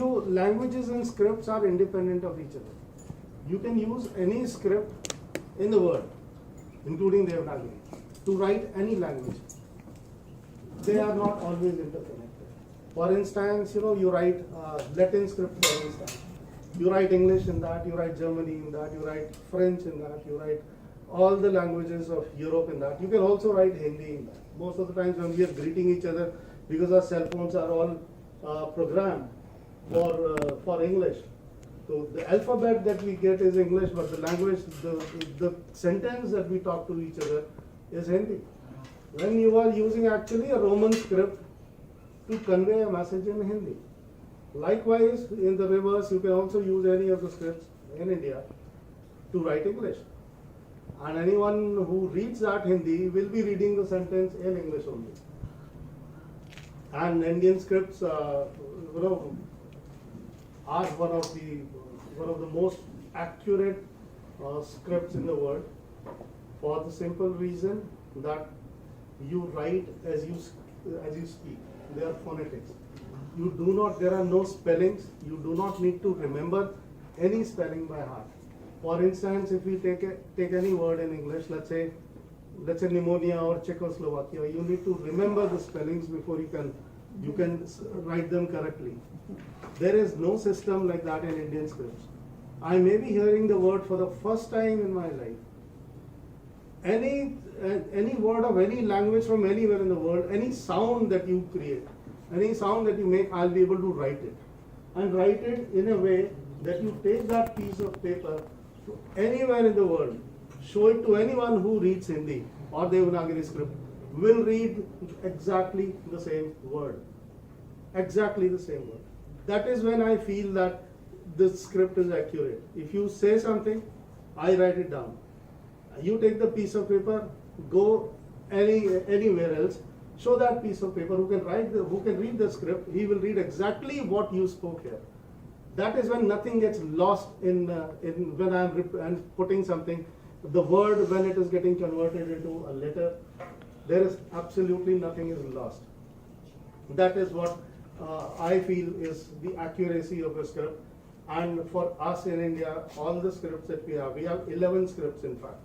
languages and scripts are independent of each other. You can use any script in the world, including Devanagari, to write any language. They are not always interconnected. For instance, you write Latin script, for instance. You write English in that, you write Germany in that, you write French in that, you write all the languages of Europe in that. You can also write Hindi in that. Most of the times when we are greeting each other, because our cell phones are all programmed for English. So the alphabet that we get is English, but the language, the sentence that we talk to each other is Hindi. When you are using actually a Roman script to convey a message in Hindi. Likewise, in the reverse, you can also use any of the scripts in India to write English. And anyone who reads that Hindi will be reading the sentence in English only. And Indian scripts, are one of the most accurate scripts in the world, for the simple reason that you write as you speak. They are phonetics. There are no spellings. You do not need to remember any spelling by heart. For instance, if we take any word in English, let's say pneumonia or Czechoslovakia, you need to remember the spellings before you can write them correctly. There is no system like that in Indian scripts. I may be hearing the word for the first time in my life. Any word of any language from anywhere in the world, any sound that you create, any sound that you make, I'll be able to write it. And write it in a way that you take that piece of paper to anywhere in the world, show it to anyone who reads Hindi or Devanagari script, will read exactly the same word. Exactly the same word. That is when I feel that the script is accurate. If you say something, I write it down. You take the piece of paper, go anywhere else, show that piece of paper. Who can read the script, he will read exactly what you spoke here. That is when nothing gets lost when I'm putting something. The word, when it is getting converted into a letter, there is absolutely nothing is lost. That is what I feel is the accuracy of a script. And for us in India, all the scripts that we have 11 scripts in fact.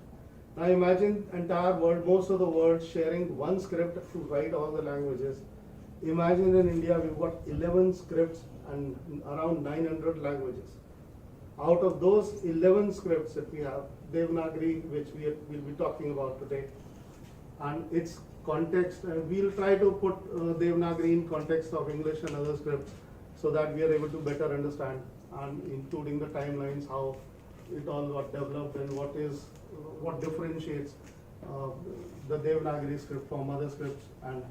Now imagine entire world, most of the world sharing one script to write all the languages. Imagine in India we've got 11 scripts and around 900 languages. Out of those 11 scripts that we have, Devanagari, which we'll be talking about today, and its context, and we'll try to put Devanagari in context of English and other scripts so that we are able to better understand, and including the timelines, how it all got developed and what differentiates the Devanagari script from other scripts, and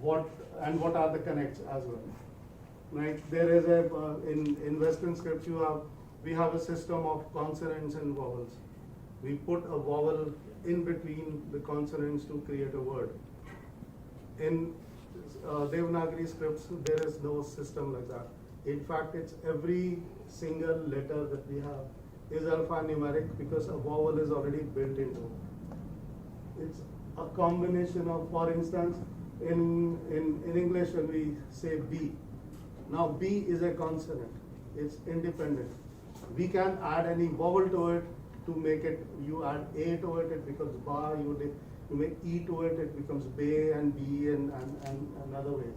what are the connects as well. Right? There is in Western scripts we have a system of consonants and vowels. We put a vowel in between the consonants to create a word. In Devanagari scripts, there is no system like that. In fact, it's every single letter that we have is alphanumeric because a vowel is already built into it. It's a combination of, for instance, in English when we say B. Now B is a consonant. It's independent. We can add any vowel to it to make it, you add A to it, it becomes Ba, you make E to it, it becomes Be and B and other ways.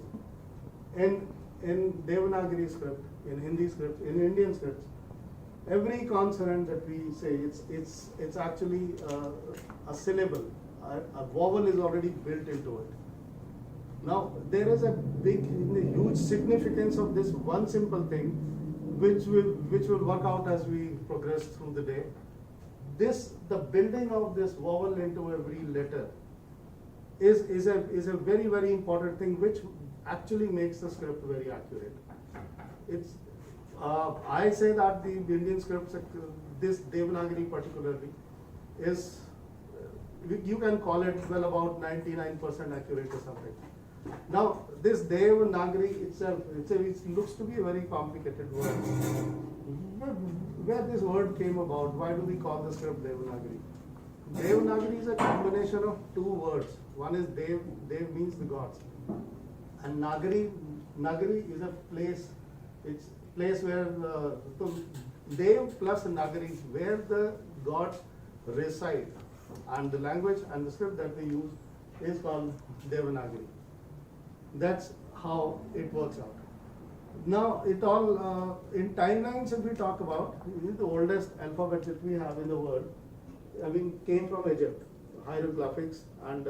In Devanagari script, in Hindi script, in Indian scripts, every consonant that we say, it's actually a syllable. A vowel is already built into it. Now, there is a huge significance of this one simple thing, which will work out as we progress through the day. The building of this vowel into every letter is a very, very important thing, which actually makes the script very accurate. I say that the Indian scripts, this Devanagari particularly, is, you can call it well about 99% accurate or something. Now, this Devanagari itself, it looks to be a very complicated word. Where this word came about, why do we call the script Devanagari? Devanagari is a combination of two words. One is Dev means the gods. And Nagari is a place, it's place where so Dev plus Nagari, where the gods reside, and the language and the script that they use is called Devanagari. That's how it works out. Now, it all in timelines. If we talk about, this is the oldest alphabet that we have in the world. I mean, came from Egypt, hieroglyphics, and